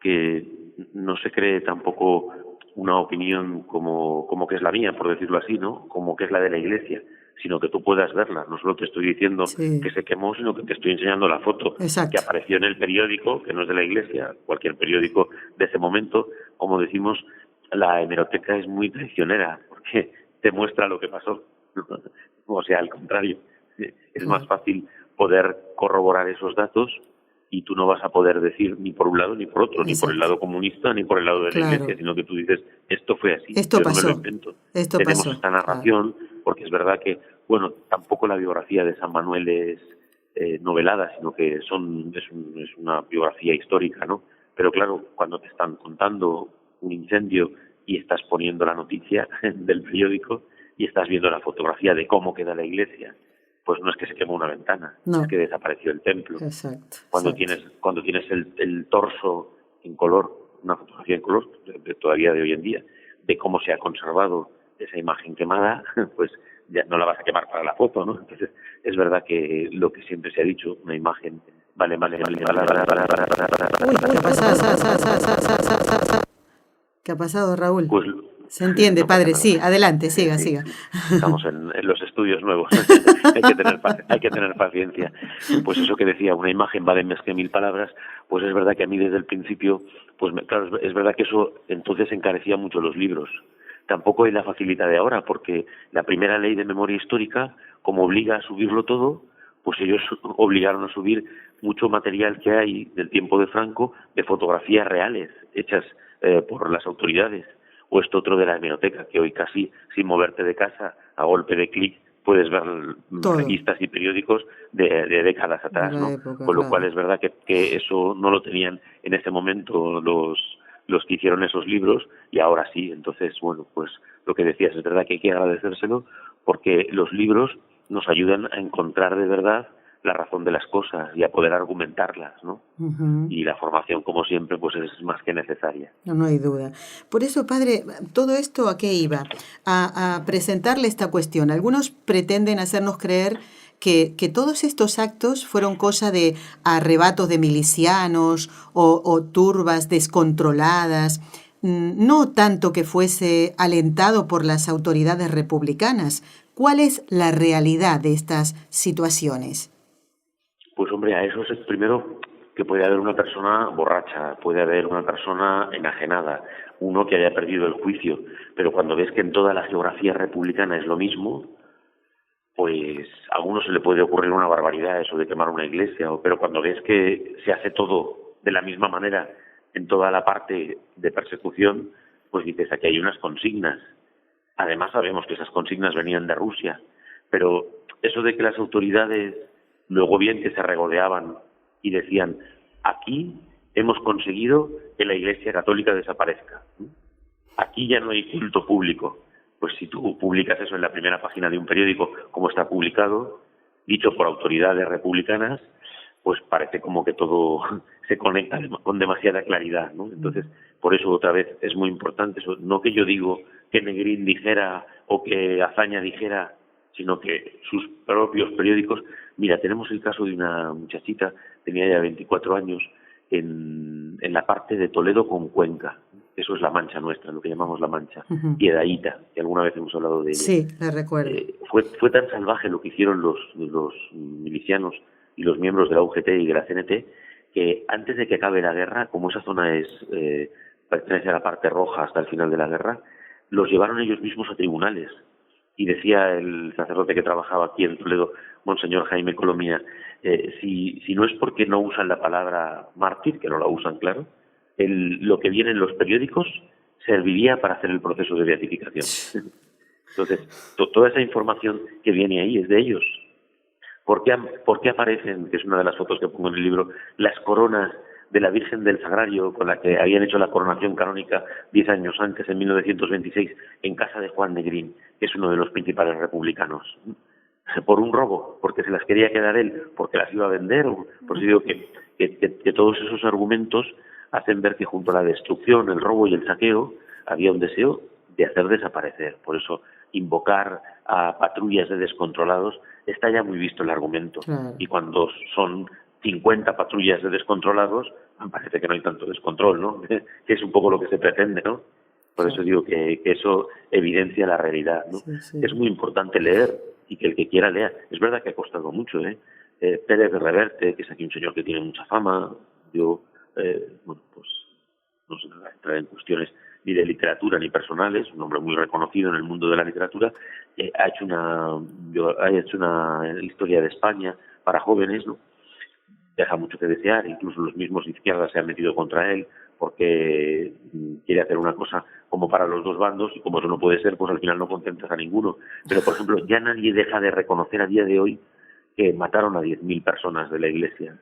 que no se cree tampoco una opinión como que es la mía, por decirlo así, ¿no? Como que es la de la Iglesia, sino que tú puedas verla. No solo te estoy diciendo que se quemó, sino que te estoy enseñando la foto que apareció en el periódico, que no es de la Iglesia, cualquier periódico de ese momento. Como decimos, la hemeroteca es muy traicionera, porque te muestra lo que pasó. O sea, al contrario, es más fácil poder corroborar esos datos y tú no vas a poder decir ni por un lado ni por otro, ni por el lado comunista ni por el lado de la Iglesia, sino que tú dices, esto fue así, esto yo pasó. No me lo invento. Esto Tenemos pasó. esta narración, porque es verdad que, bueno, tampoco la biografía de San Manuel es novelada, sino que es una biografía histórica, ¿no? Pero claro, cuando te están contando un incendio y estás poniendo la noticia del periódico y estás viendo la fotografía de cómo queda la iglesia, pues no es que se quemó una ventana, es que desapareció el templo. Exacto. Cuando tienes el torso en color, una fotografía en color, todavía de hoy en día, de cómo se ha conservado esa imagen quemada, pues ya no la vas a quemar para la foto, ¿no? Entonces, es verdad que lo que siempre se ha dicho, una imagen vale. ¿Qué ha pasado, Raúl? Pues, se entiende, padre, sí, adelante, siga. Estamos en los estudios nuevos, hay que tener paciencia. Pues eso que decía, una imagen vale más que 1000 palabras, pues es verdad que a mí desde el principio, pues claro, es verdad que eso entonces encarecía mucho los libros. Tampoco hay la facilidad de ahora, porque la primera ley de memoria histórica, como obliga a subirlo todo, pues ellos obligaron a subir mucho material que hay del tiempo de Franco, de fotografías reales, hechas por las autoridades, o esto otro de la hemeroteca, que hoy casi sin moverte de casa, a golpe de clic, puedes ver revistas y periódicos de décadas atrás, ¿no? Con lo cual es verdad que eso no lo tenían en ese momento los que hicieron esos libros, y ahora sí. Entonces, bueno, pues lo que decías, es verdad que hay que agradecérselo, porque los libros nos ayudan a encontrar de verdad la razón de las cosas y a poder argumentarlas, ¿no? Y la formación, como siempre, pues es más que necesaria. No hay duda. Por eso, padre, todo esto ¿a qué iba? A presentarle esta cuestión. Algunos pretenden hacernos creer que todos estos actos fueron cosa de arrebatos de milicianos o turbas descontroladas, no tanto que fuese alentado por las autoridades republicanas. ¿Cuál es la realidad de estas situaciones? Pues hombre, a eso primero que puede haber una persona borracha, puede haber una persona enajenada, uno que haya perdido el juicio, pero cuando ves que en toda la geografía republicana es lo mismo, pues a uno se le puede ocurrir una barbaridad, eso de quemar una iglesia, pero cuando ves que se hace todo de la misma manera en toda la parte de persecución, pues dices, aquí hay unas consignas. Además sabemos que esas consignas venían de Rusia, pero eso de que las autoridades luego bien que se regodeaban y decían, aquí hemos conseguido que la Iglesia Católica desaparezca. Aquí ya no hay culto público. Pues si tú publicas eso en la primera página de un periódico, como está publicado, dicho por autoridades republicanas, pues parece como que todo se conecta con demasiada claridad, ¿no? Entonces, por eso otra vez es muy importante eso. No que yo digo que Negrín dijera o que Azaña dijera, sino que sus propios periódicos. Mira, tenemos el caso de una muchachita, tenía ya 24 años, en la parte de Toledo con Cuenca. Eso es la Mancha nuestra, lo que llamamos la Mancha. Piedaíta, que alguna vez hemos hablado de ella. Sí, la recuerdo. Fue tan salvaje lo que hicieron los milicianos y los miembros de la UGT y de la CNT, que antes de que acabe la guerra, como esa zona pertenece a la parte roja hasta el final de la guerra, los llevaron ellos mismos a tribunales. Y decía el sacerdote que trabajaba aquí en Toledo, Monseñor Jaime Colomía, si no es porque no usan la palabra mártir, que no la usan, claro, lo que viene en los periódicos serviría para hacer el proceso de beatificación. Entonces, toda esa información que viene ahí es de ellos. ¿Por qué aparecen, que es una de las fotos que pongo en el libro, las coronas de la Virgen del Sagrario con la que habían hecho la coronación canónica 10 años antes, en 1926, en casa de Juan Negrín, que es uno de los principales republicanos? Por un robo, porque se las quería quedar él, porque las iba a vender. Por eso digo que todos esos argumentos hacen ver que junto a la destrucción, el robo y el saqueo había un deseo de hacer desaparecer. Por eso invocar a patrullas de descontrolados está ya muy visto el argumento. Claro. Y cuando son 50 patrullas de descontrolados, me parece que no hay tanto descontrol, ¿no? Que es un poco lo que se pretende, ¿no? Por eso digo que eso evidencia la realidad, ¿no? Sí. Es muy importante leer y que el que quiera lea. Es verdad que ha costado mucho, Pérez de Reverte, que es aquí un señor que tiene mucha fama. Yo, pues no sé, entrar en cuestiones ni de literatura ni personales, un hombre muy reconocido en el mundo de la literatura, ha hecho una historia de España para jóvenes, ¿no? Deja mucho que desear, incluso los mismos de izquierda se han metido contra él porque quiere hacer una cosa como para los dos bandos, y como eso no puede ser, pues al final no contentas a ninguno. Pero, por ejemplo, ya nadie deja de reconocer a día de hoy que mataron a 10.000 personas de la Iglesia.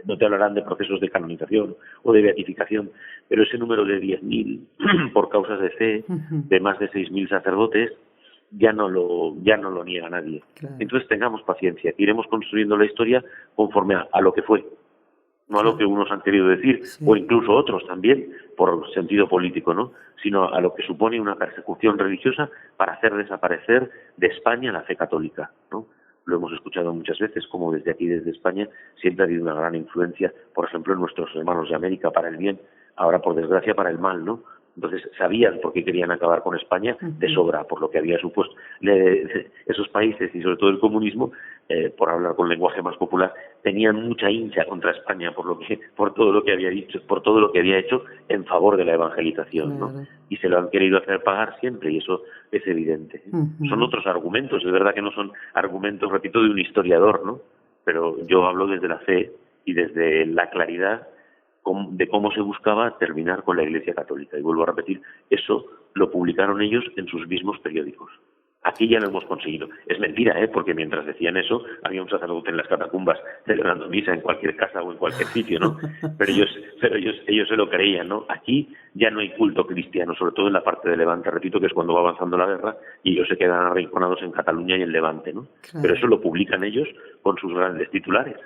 No te hablarán de procesos de canonización o de beatificación, pero ese número de 10.000 por causas de fe, de más de 6.000 sacerdotes, ya no lo niega nadie. Claro. Entonces tengamos paciencia, que iremos construyendo la historia conforme a lo que fue, no a lo que unos han querido decir, o incluso otros también, por sentido político, ¿no? Sino a lo que supone una persecución religiosa para hacer desaparecer de España la fe católica, ¿no? Lo hemos escuchado muchas veces, como desde aquí, desde España, siempre ha habido una gran influencia, por ejemplo, en nuestros hermanos de América para el bien, ahora por desgracia para el mal, ¿no? Entonces sabían por qué querían acabar con España de sobra, por lo que había supuesto esos países y sobre todo el comunismo, por hablar con lenguaje más popular, tenían mucha hincha contra España por todo lo que había dicho, por todo lo que había hecho en favor de la evangelización, ¿no? Y se lo han querido hacer pagar siempre, y eso es evidente. Son otros argumentos, es verdad que no son argumentos, repito, de un historiador, ¿no? Pero yo hablo desde la fe y desde la claridad de cómo se buscaba terminar con la Iglesia Católica. Y vuelvo a repetir, eso lo publicaron ellos en sus mismos periódicos. Aquí ya lo hemos conseguido. Es mentira, porque mientras decían eso, había un sacerdote en las catacumbas celebrando misa en cualquier casa o en cualquier sitio, ¿no? Pero ellos se lo creían, ¿no? Aquí ya no hay culto cristiano, sobre todo en la parte de Levante, repito, que es cuando va avanzando la guerra, y ellos se quedan arrinconados en Cataluña y en Levante, ¿no? Claro. Pero eso lo publican ellos con sus grandes titulares.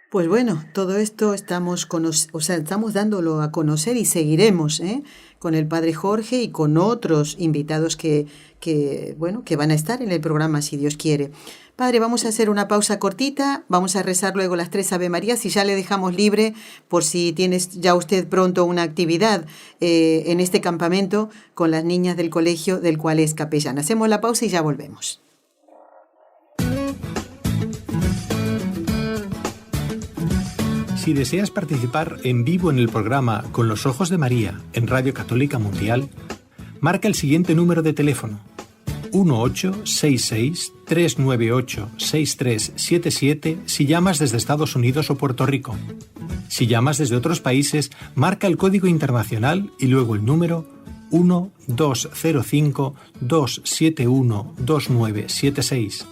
Pues bueno, todo esto estamos dándolo a conocer y seguiremos con el Padre Jorge y con otros invitados que van a estar en el programa, si Dios quiere. Padre, vamos a hacer una pausa cortita, vamos a rezar luego las 3 Ave Marías y ya le dejamos libre por si tienes ya usted pronto una actividad en este campamento con las niñas del colegio del cual es capellán. Hacemos la pausa y ya volvemos. Si deseas participar en vivo en el programa Con los Ojos de María en Radio Católica Mundial, marca el siguiente número de teléfono: 1866-398-6377 si llamas desde Estados Unidos o Puerto Rico. Si llamas desde otros países, marca el código internacional y luego el número 1205-271-2976.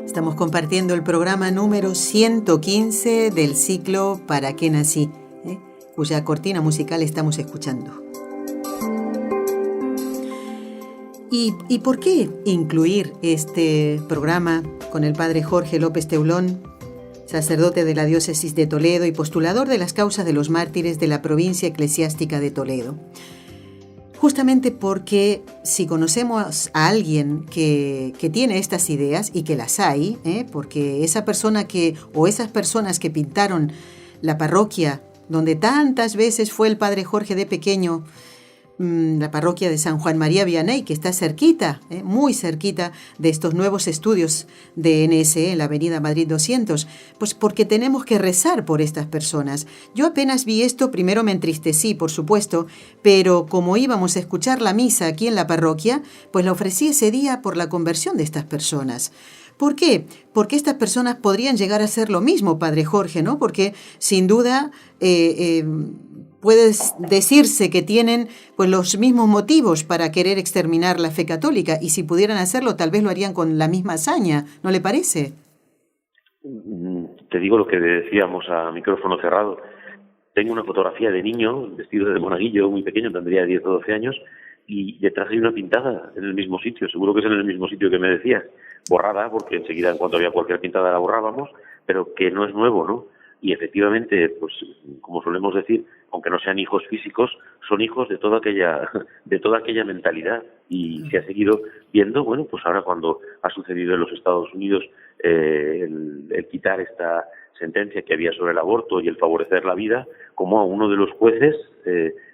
Estamos compartiendo el programa número 115 del ciclo ¿Para qué nací?, cuya cortina musical estamos escuchando. ¿Y por qué incluir este programa con el padre Jorge López Teulón, sacerdote de la diócesis de Toledo y postulador de las causas de los mártires de la provincia eclesiástica de Toledo? Justamente porque si conocemos a alguien que tiene estas ideas, y que las hay, porque esa persona o esas personas que pintaron la parroquia donde tantas veces fue el padre Jorge de pequeño, la parroquia de San Juan María Vianney, que está cerquita, muy cerquita de estos nuevos estudios de NSE en la avenida Madrid 200, pues porque tenemos que rezar por estas personas. Yo apenas vi esto, primero me entristecí, por supuesto, pero como íbamos a escuchar la misa aquí en la parroquia, pues la ofrecí ese día por la conversión de estas personas. ¿Por qué? Porque estas personas podrían llegar a hacer lo mismo, padre Jorge, ¿no? Porque sin duda puede decirse que tienen pues los mismos motivos para querer exterminar la fe católica, y si pudieran hacerlo tal vez lo harían con la misma hazaña, ¿no le parece? Te digo lo que decíamos a micrófono cerrado. Tengo una fotografía de niño vestido de monaguillo, muy pequeño, tendría 10 o 12 años, y detrás hay una pintada en el mismo sitio, seguro que es en el mismo sitio que me decías, borrada, porque enseguida en cuanto había cualquier pintada la borrábamos, pero que no es nuevo, ¿no? Y efectivamente, pues como solemos decir, aunque no sean hijos físicos, son hijos de toda aquella mentalidad, y se ha seguido viendo, bueno, pues ahora cuando ha sucedido en los Estados Unidos el quitar esta sentencia que había sobre el aborto y el favorecer la vida, como a uno de los jueces,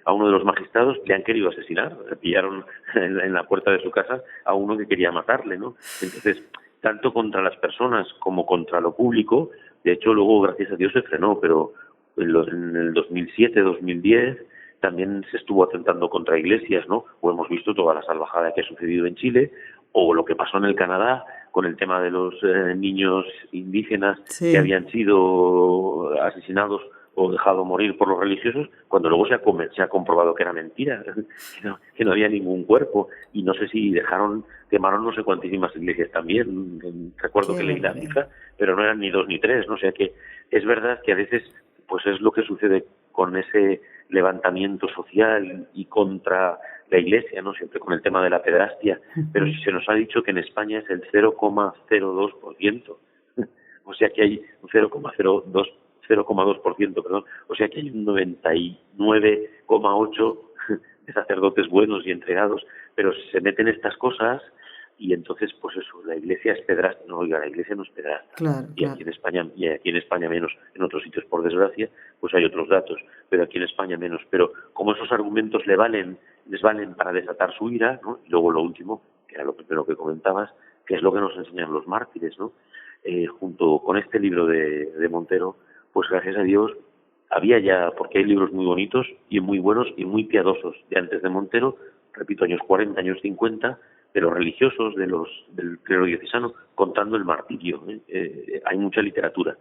a uno de los magistrados le han querido asesinar, pillaron en la puerta de su casa a uno que quería matarle, ¿no? Entonces, tanto contra las personas como contra lo público. De hecho, luego, gracias a Dios, se frenó, pero en el 2007, 2010, también se estuvo atentando contra iglesias, ¿no? O hemos visto toda la salvajada que ha sucedido en Chile, o lo que pasó en el Canadá con el tema de los niños indígenas que habían sido asesinados o dejado morir por los religiosos, cuando luego se ha comprobado que era mentira, que no había ningún cuerpo, y no sé si quemaron no sé cuantísimas iglesias también, recuerdo que leí la cifra, pero no eran ni 2 ni 3, ¿no? O sea que es verdad que a veces pues es lo que sucede con ese levantamiento social y contra la Iglesia, ¿no? Siempre con el tema de la pederastia, pero si se nos ha dicho que en España es el 0,02%, o sea que hay un 0,2%, perdón, o sea que hay un 99,8% de sacerdotes buenos y entregados, pero se meten estas cosas y entonces pues eso, la Iglesia es pedrasta. No, oiga, la Iglesia no es pedrasta. Claro, y aquí en España menos, en otros sitios por desgracia pues hay otros datos, pero aquí en España menos. Pero como esos argumentos les valen para desatar su ira, ¿no? Y luego lo último, que era lo primero que comentabas, que es lo que nos enseñan los mártires, ¿no? Junto con este libro de Montero, pues gracias a Dios había ya, porque hay libros muy bonitos y muy buenos y muy piadosos de antes de Montero, repito, años 40, años 50, de los religiosos, del clero diocesano, contando el martirio. Hay mucha literatura.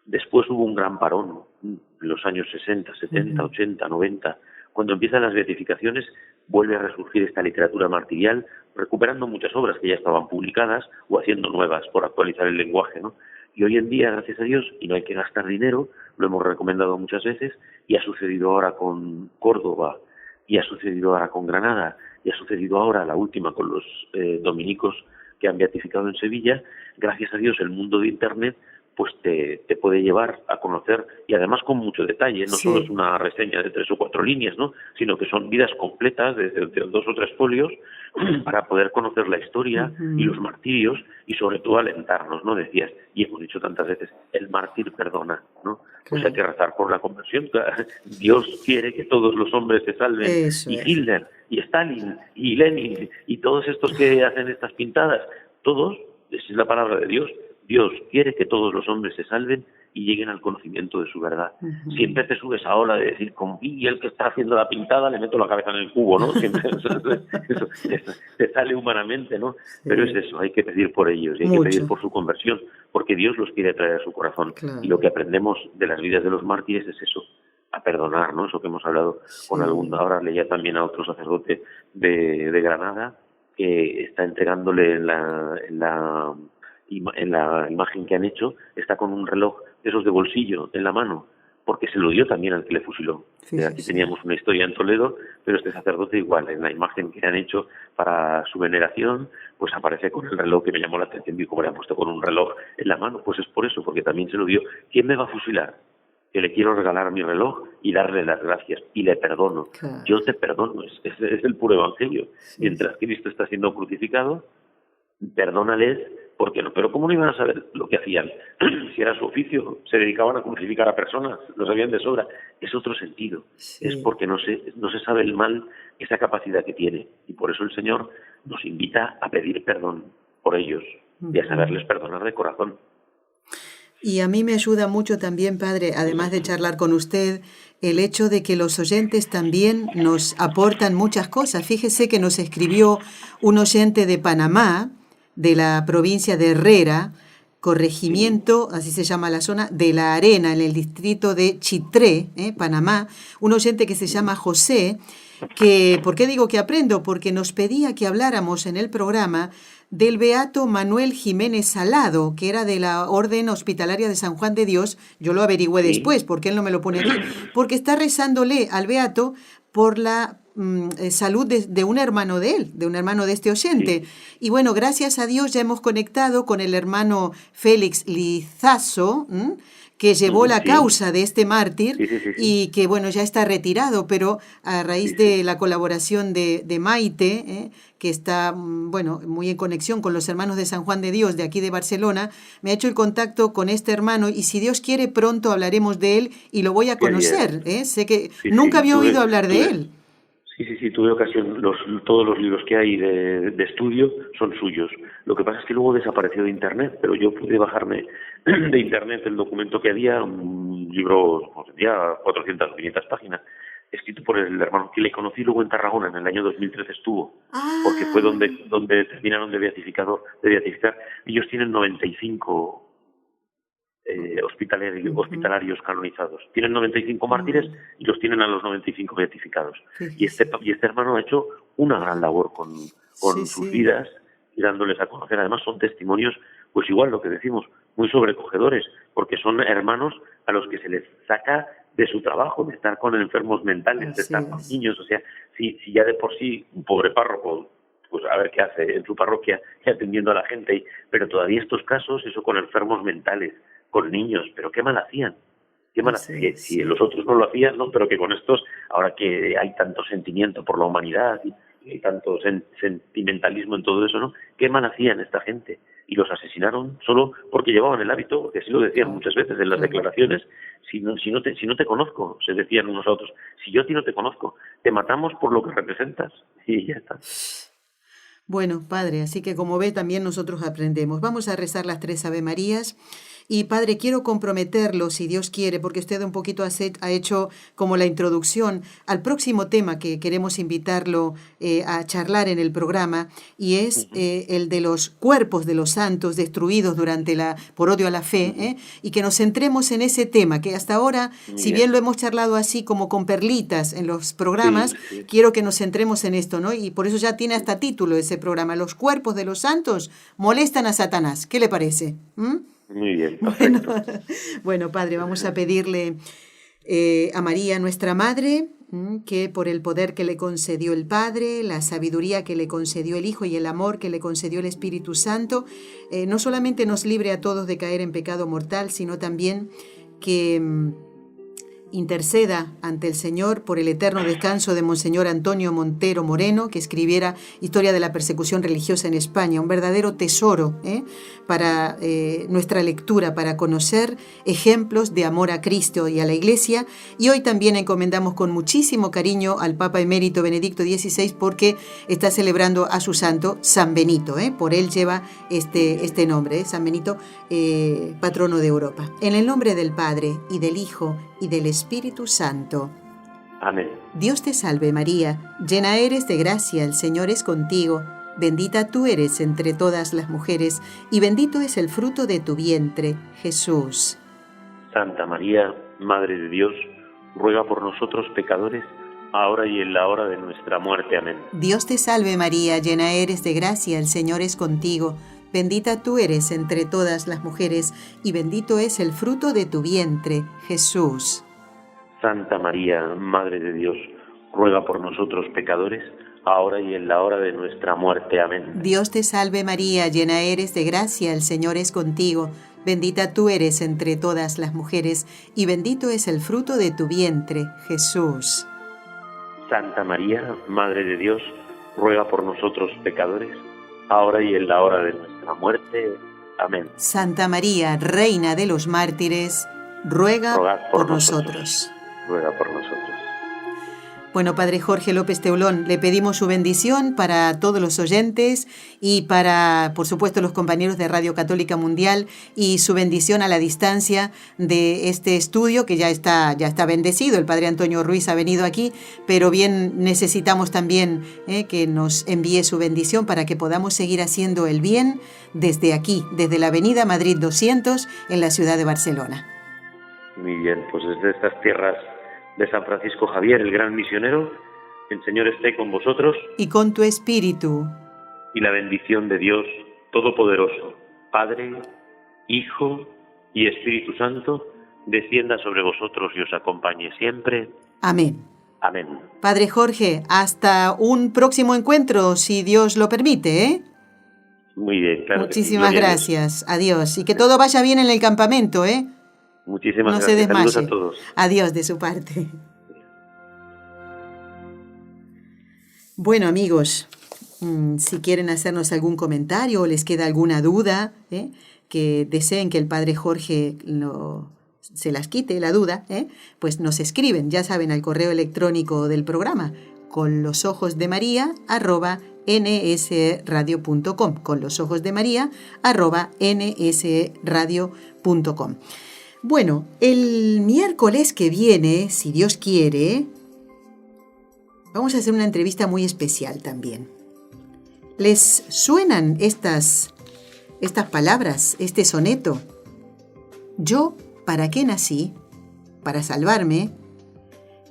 Después hubo un gran parón, en los años 60, 70, 80, 90. Cuando empiezan las beatificaciones, vuelve a resurgir esta literatura martirial, recuperando muchas obras que ya estaban publicadas o haciendo nuevas por actualizar el lenguaje, ¿no? Y hoy en día, gracias a Dios, y no hay que gastar dinero, lo hemos recomendado muchas veces, y ha sucedido ahora con Córdoba, y ha sucedido ahora con Granada, y ha sucedido ahora la última con los dominicos que han beatificado en Sevilla. Gracias a Dios el mundo de Internet pues te puede llevar a conocer, y además con mucho detalle, no solo es una reseña de 3 o 4 líneas, ¿no? Sino que son vidas completas de 2 o 3 folios para poder conocer la historia y los martirios, y sobre todo alentarnos, ¿no? Decías, y hemos dicho tantas veces, el mártir perdona, ¿no? pues hay que rezar por la conversión. Dios quiere que todos los hombres se salven. Eso y es. Hitler, y Stalin, y Lenin, y todos estos que hacen estas pintadas, todos, esa es la palabra de Dios. Dios quiere que todos los hombres se salven y lleguen al conocimiento de su verdad. Siempre te subes a ola de decir, y el que está haciendo la pintada le meto la cabeza en el cubo, ¿no? Siempre eso te sale humanamente, ¿no? Pero es eso, hay que pedir por ellos y hay que pedir por su conversión, porque Dios los quiere traer a su corazón. Claro. Y lo que aprendemos de las vidas de los mártires es eso, a perdonar, ¿no? Eso que hemos hablado con algún... Ahora leía también a otro sacerdote de Granada que está entregándole en la imagen que han hecho, está con un reloj de esos de bolsillo en la mano, porque se lo dio también al que le fusiló. Aquí teníamos una historia en Toledo, pero este sacerdote igual, en la imagen que han hecho para su veneración, pues aparece con el reloj, que me llamó la atención, vi cómo le han puesto con un reloj en la mano, pues es por eso, porque también se lo dio. ¿Quién me va a fusilar? Que le quiero regalar mi reloj y darle las gracias, y le perdono. Claro. Yo te perdono, es el puro evangelio. Mientras Cristo está siendo crucificado, perdónales, porque no, pero ¿cómo no iban a saber lo que hacían? Si era su oficio, se dedicaban a crucificar a personas, lo sabían de sobra. Es otro sentido, es porque no se sabe el mal, esa capacidad que tiene, y por eso el Señor nos invita a pedir perdón por ellos y a saberles perdonar de corazón. Y a mí me ayuda mucho también, Padre, además de charlar con usted, el hecho de que los oyentes también nos aportan muchas cosas. Fíjese que nos escribió un oyente de Panamá, de la provincia de Herrera, corregimiento, así se llama la zona, de La Arena, en el distrito de Chitré, Panamá, un oyente que se llama José, que, ¿por qué digo que aprendo? Porque nos pedía que habláramos en el programa del beato Manuel Jiménez Salado, que era de la Orden Hospitalaria de San Juan de Dios. Yo lo averigüé después, porque él no me lo pone aquí, porque está rezándole al beato por la salud de un hermano de él, de un hermano de este oyente. Y bueno, gracias a Dios ya hemos conectado con el hermano Félix Lizazo, que llevó la causa de este mártir y que, bueno, ya está retirado, pero a raíz de la colaboración de Maite, que está, bueno, muy en conexión con los hermanos de San Juan de Dios de aquí de Barcelona, me ha hecho el contacto con este hermano y si Dios quiere pronto hablaremos de él y lo voy a conocer. Sé que nunca había oído hablar de él. Sí, tuve ocasión. Todos los libros que hay de estudio son suyos. Lo que pasa es que luego desapareció de Internet, pero yo pude bajarme de Internet el documento que había, un libro, pues, ya 400 o 500 páginas, escrito por el hermano que le conocí luego en Tarragona, en el año 2013 estuvo, porque fue donde terminaron de beatificar. Ellos tienen 95 hospitalarios canonizados. Tienen 95 mártires y los tienen a los 95 beatificados. Y este hermano ha hecho una gran labor con sus vidas y dándoles a conocer. Además son testimonios, pues igual lo que decimos, muy sobrecogedores, porque son hermanos a los que se les saca de su trabajo, de estar con enfermos mentales, de estar con niños. O sea, si ya de por sí un pobre párroco, pues a ver qué hace en su parroquia atendiendo a la gente, pero todavía estos casos, eso con enfermos mentales, con niños, pero qué mal hacían. Qué mal hacían. Si los otros no lo hacían, no, pero que con estos, ahora que hay tanto sentimiento por la humanidad y hay tanto sentimentalismo en todo eso, ¿no? Qué mal hacían esta gente. Y los asesinaron solo porque llevaban el hábito, porque así lo decían muchas veces en las declaraciones. Si no te conozco, se decían unos a otros, si yo a ti no te conozco, te matamos por lo que representas. Y ya está. Bueno, Padre, así que como ve, también nosotros aprendemos. Vamos a rezar las 3 Ave Marías. Y Padre, quiero comprometerlo, si Dios quiere, porque usted un poquito ha hecho como la introducción al próximo tema que queremos invitarlo a charlar en el programa, y es el de los cuerpos de los santos destruidos por odio a la fe, y que nos centremos en ese tema, que hasta ahora, si bien lo hemos charlado así como con perlitas en los programas, quiero que nos centremos en esto, ¿no? Y por eso ya tiene hasta título ese programa, Los cuerpos de los santos molestan a Satanás. ¿Qué le parece? Muy bien. Bueno, Padre, vamos a pedirle a María, nuestra Madre, que por el poder que le concedió el Padre, la sabiduría que le concedió el Hijo y el amor que le concedió el Espíritu Santo, no solamente nos libre a todos de caer en pecado mortal, sino también que interceda ante el Señor por el eterno descanso de Monseñor Antonio Montero Moreno, que escribiera Historia de la Persecución Religiosa en España, un verdadero tesoro para nuestra lectura, para conocer ejemplos de amor a Cristo y a la Iglesia. Y hoy también encomendamos con muchísimo cariño al Papa Emérito Benedicto XVI, porque está celebrando a su santo San Benito, por él lleva este nombre, San Benito, patrono de Europa. En el nombre del Padre, y del Hijo, y del Espíritu Santo. Amén. Dios te salve María, llena eres de gracia, el Señor es contigo, bendita tú eres entre todas las mujeres, y bendito es el fruto de tu vientre, Jesús. Santa María, Madre de Dios, ruega por nosotros pecadores, ahora y en la hora de nuestra muerte. Amén. Dios te salve María, llena eres de gracia, el Señor es contigo, bendita tú eres entre todas las mujeres, y bendito es el fruto de tu vientre, Jesús. Santa María, Madre de Dios, ruega por nosotros pecadores, ahora y en la hora de nuestra muerte. Amén. Dios te salve María, llena eres de gracia, el Señor es contigo, bendita tú eres entre todas las mujeres, y bendito es el fruto de tu vientre, Jesús. Santa María, Madre de Dios, ruega por nosotros pecadores, ahora y en la hora de nuestra muerte. Amén. Santa María, Reina de los mártires, ruega por nosotros. Ruega por nosotros. Bueno, Padre Jorge López Teulón, le pedimos su bendición para todos los oyentes y para, por supuesto, los compañeros de Radio Católica Mundial, y su bendición a la distancia de este estudio que ya está bendecido. El Padre Antonio Ruiz ha venido aquí, pero bien necesitamos también que nos envíe su bendición para que podamos seguir haciendo el bien desde aquí, desde la Avenida Madrid 200 en la ciudad de Barcelona. Muy bien, pues desde estas tierras de San Francisco Javier, el gran misionero, el Señor esté con vosotros. Y con tu espíritu. Y la bendición de Dios Todopoderoso, Padre, Hijo y Espíritu Santo, descienda sobre vosotros y os acompañe siempre. Amén. Amén. Padre Jorge, hasta un próximo encuentro, si Dios lo permite, Muy bien, claro. Muchísimas gracias. Adiós. Y que todo vaya bien en el campamento, Muchísimas gracias. Se desmaye. Saludos a todos. Adiós de su parte. Bueno, amigos, si quieren hacernos algún comentario o les queda alguna duda, que deseen que el Padre Jorge se las quite la duda, pues nos escriben, ya saben, al correo electrónico del programa, conlosojosdemaria@nsradio.com, conlosojosdemaria@nsradio.com. Bueno, el miércoles que viene, si Dios quiere, vamos a hacer una entrevista muy especial también. ¿Les suenan estas palabras, este soneto? Yo, ¿para qué nací? Para salvarme.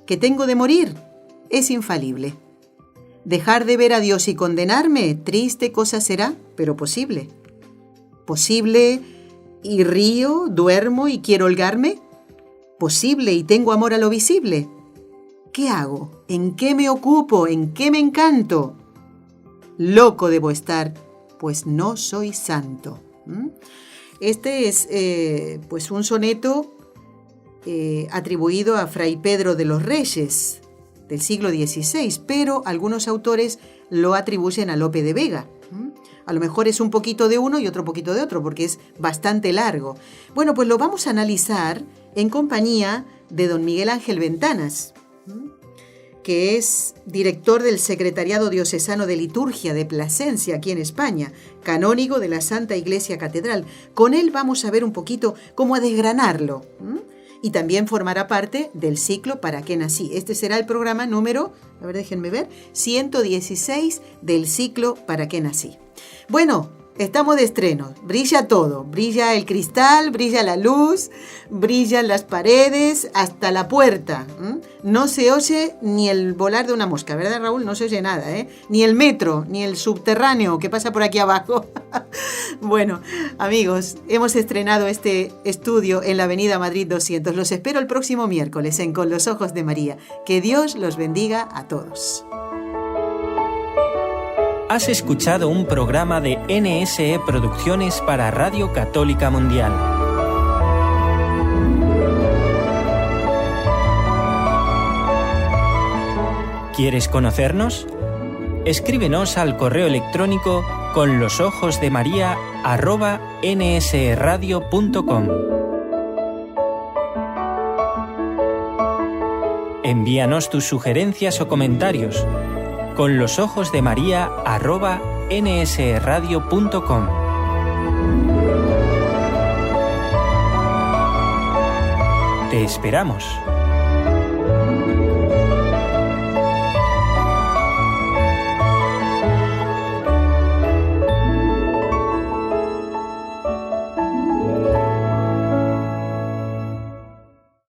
¿Qué tengo de morir? Es infalible. Dejar de ver a Dios y condenarme, triste cosa será, pero posible. Posible. ¿Y río, duermo y quiero holgarme? ¿Posible y tengo amor a lo visible? ¿Qué hago? ¿En qué me ocupo? ¿En qué me encanto? Loco debo estar, pues no soy santo. Este es pues un soneto atribuido a Fray Pedro de los Reyes del siglo XVI, pero algunos autores lo atribuyen a Lope de Vega. A lo mejor es un poquito de uno y otro poquito de otro, porque es bastante largo. Bueno, pues lo vamos a analizar en compañía de don Miguel Ángel Ventanas, que es director del Secretariado Diocesano de Liturgia de Plasencia, aquí en España, canónigo de la Santa Iglesia Catedral. Con él vamos a ver un poquito cómo desgranarlo. Y también formará parte del ciclo ¿Para qué nací? Este será el programa número, a ver, déjenme ver, 116 del ciclo ¿Para qué nací? Bueno, estamos de estreno, brilla todo, brilla el cristal, brilla la luz, brillan las paredes, hasta la puerta. No se oye ni el volar de una mosca, ¿verdad, Raúl? No se oye nada, ni el metro, ni el subterráneo que pasa por aquí abajo. Bueno, amigos, hemos estrenado este estudio en la Avenida Madrid 200. Los espero el próximo miércoles en Con los Ojos de María. Que Dios los bendiga a todos. Has escuchado un programa de NSE Producciones para Radio Católica Mundial. ¿Quieres conocernos? Escríbenos al correo electrónico conlosojosdemaria@nsradio.com. Envíanos tus sugerencias o comentarios conlosojosdemaria@nsradio.com. Te esperamos.